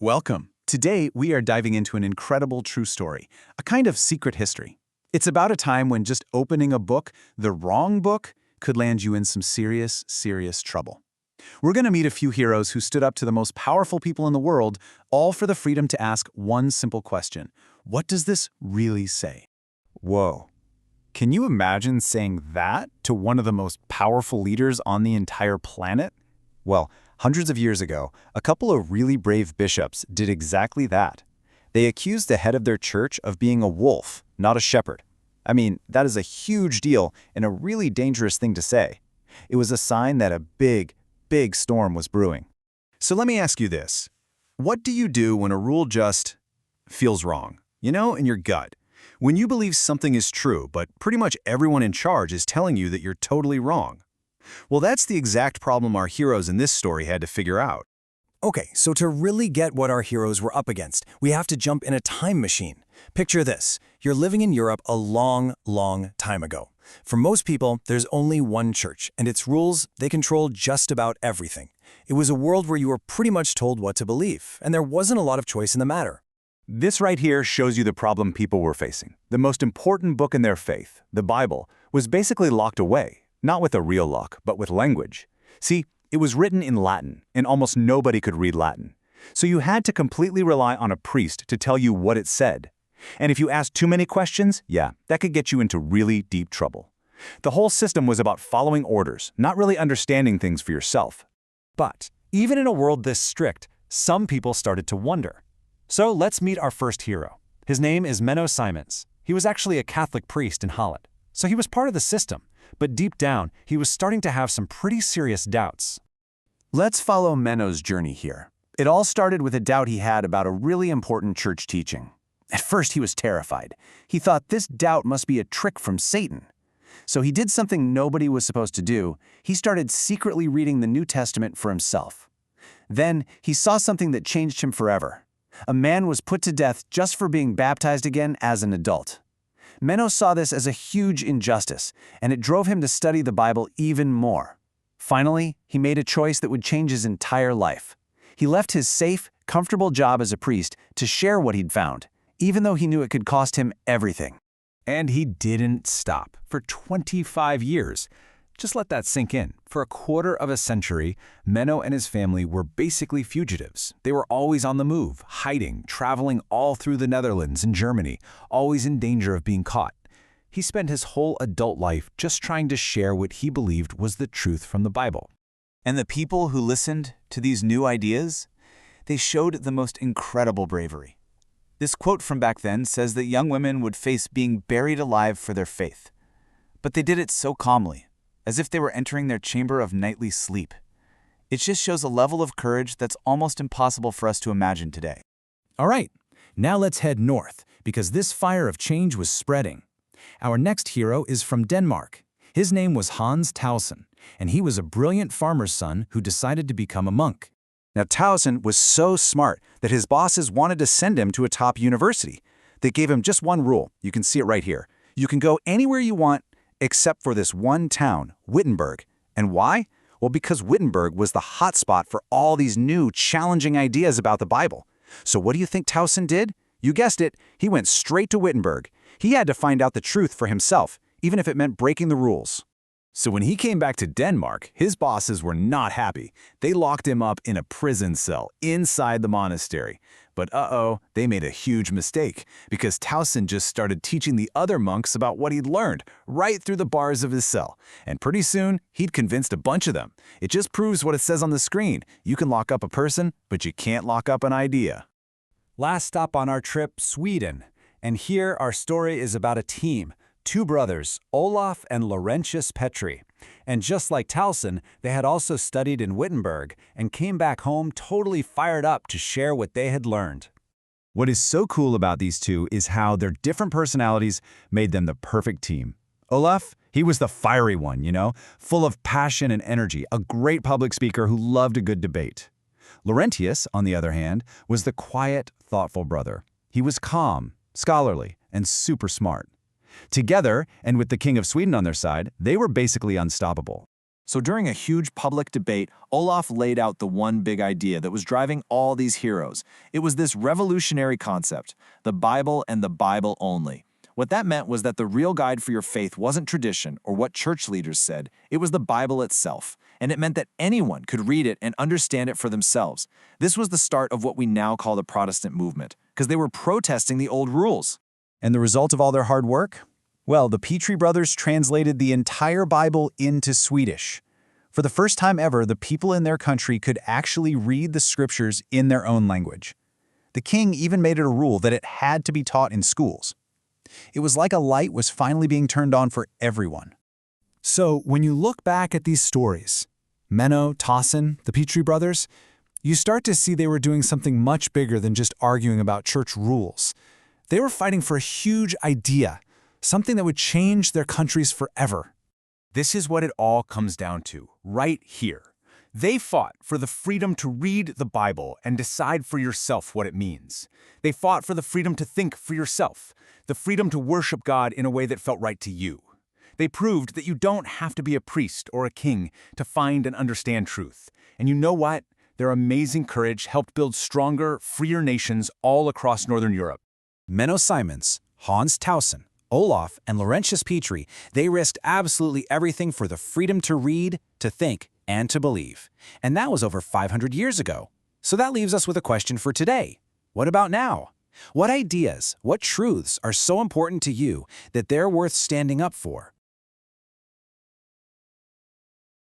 Welcome. Today, we are diving into an incredible true story, a kind of secret history. It's about a time when just opening a book, the wrong book, could land you in some serious, serious trouble. We're going to meet a few heroes who stood up to the most powerful people in the world, all for the freedom to ask one simple question. What does this really say? Whoa. Can you imagine saying that to one of the most powerful leaders on the entire planet? Well, hundreds of years ago, a couple of really brave bishops did exactly that. They accused the head of their church of being a wolf, not a shepherd. I mean, that is a huge deal and a really dangerous thing to say. It was a sign that a big storm was brewing. So let me ask you this. What do you do when a rule just feels wrong? You know, in your gut. When you believe something is true, but pretty much everyone in charge is telling you that you're totally wrong. Well, that's the exact problem our heroes in this story had to figure out. Okay, so to really get what our heroes were up against, we have to jump in a time machine. Picture this. You're living in Europe a long time ago. For most people, there's only one church, and its rules, they control just about everything. It was a world where you were pretty much told what to believe, and there wasn't a lot of choice in the matter. This right here shows you the problem people were facing. The most important book in their faith, the Bible, was basically locked away, not with a real lock, but with language. See, it was written in Latin, and almost nobody could read Latin. So you had to completely rely on a priest to tell you what it said. And if you asked too many questions, that could get you into really deep trouble. The whole system was about following orders, not really understanding things for yourself. But even in a world this strict, some people started to wonder. So let's meet our first hero. His name is Menno Simons. He was actually a Catholic priest in Holland, so he was part of the system. But deep down, he was starting to have some pretty serious doubts. Let's follow Menno's journey here. It all started with a doubt he had about a really important church teaching. At first, he was terrified. He thought this doubt must be a trick from Satan. So he did something nobody was supposed to do. He started secretly reading the New Testament for himself. Then, he saw something that changed him forever. A man was put to death just for being baptized again as an adult. Menno saw this as a huge injustice, and it drove him to study the Bible even more. Finally, he made a choice that would change his entire life. He left his safe, comfortable job as a priest to share what he'd found, even though he knew it could cost him everything. And he didn't stop. For 25 years. Just let that sink in. For a quarter of a century, Menno and his family were basically fugitives. They were always on the move, hiding, traveling all through the Netherlands and Germany, always in danger of being caught. He spent his whole adult life just trying to share what he believed was the truth from the Bible. And the people who listened to these new ideas, they showed the most incredible bravery. This quote from back then says that young women would face being buried alive for their faith. But they did it so calmly, as if they were entering their chamber of nightly sleep. It just shows a level of courage that's almost impossible for us to imagine today. All right, now let's head north, because this fire of change was spreading. Our next hero is from Denmark. His name was Tausen, and he was a brilliant farmer's son who decided to become a monk. Now, Tausen was so smart that his bosses wanted to send him to a top university. They gave him just one rule. You can see it right here. You can go anywhere you want, except for this one town, Wittenberg. And why? Well, because Wittenberg was the hotspot for all these new, challenging ideas about the Bible. So what do you think Tausen did? You guessed it, he went straight to Wittenberg. He had to find out the truth for himself, even if it meant breaking the rules. So when he came back to Denmark, his bosses were not happy. They locked him up in a prison cell inside the monastery. But they made a huge mistake, because Tausen just started teaching the other monks about what he'd learned right through the bars of his cell. And pretty soon, he'd convinced a bunch of them. It just proves what it says on the screen. You can lock up a person, but you can't lock up an idea. Last stop on our trip, Sweden. And here our story is about a team. Two brothers, Olaf and Laurentius Petri. And just like Tausen, they had also studied in Wittenberg and came back home totally fired up to share what they had learned. What is so cool about these two is how their different personalities made them the perfect team. Olaf, he was the fiery one, full of passion and energy, a great public speaker who loved a good debate. Laurentius, on the other hand, was the quiet, thoughtful brother. He was calm, scholarly, and super smart. Together, and with the King of Sweden on their side, they were basically unstoppable. So during a huge public debate, Olaf laid out the one big idea that was driving all these heroes. It was this revolutionary concept, the Bible and the Bible only. What that meant was that the real guide for your faith wasn't tradition or what church leaders said, it was the Bible itself. And it meant that anyone could read it and understand it for themselves. This was the start of what we now call the Protestant movement, because they were protesting the old rules. And the result of all their hard work? Well, the Petri brothers translated the entire Bible into Swedish. For the first time ever, the people in their country could actually read the scriptures in their own language. The king even made it a rule that it had to be taught in schools. It was like a light was finally being turned on for everyone. So when you look back at these stories, Menno, Tausen, the Petri brothers, you start to see they were doing something much bigger than just arguing about church rules. They were fighting for a huge idea, something that would change their countries forever. This is what it all comes down to, right here. They fought for the freedom to read the Bible and decide for yourself what it means. They fought for the freedom to think for yourself, the freedom to worship God in a way that felt right to you. They proved that you don't have to be a priest or a king to find and understand truth. And you know what? Their amazing courage helped build stronger, freer nations all across Northern Europe. Menno Simons, Hans Tausen, Olaf, and Laurentius Petri, they risked absolutely everything for the freedom to read, to think, and to believe. And that was over 500 years ago. So that leaves us with a question for today. What about now? What ideas, what truths are so important to you that they're worth standing up for?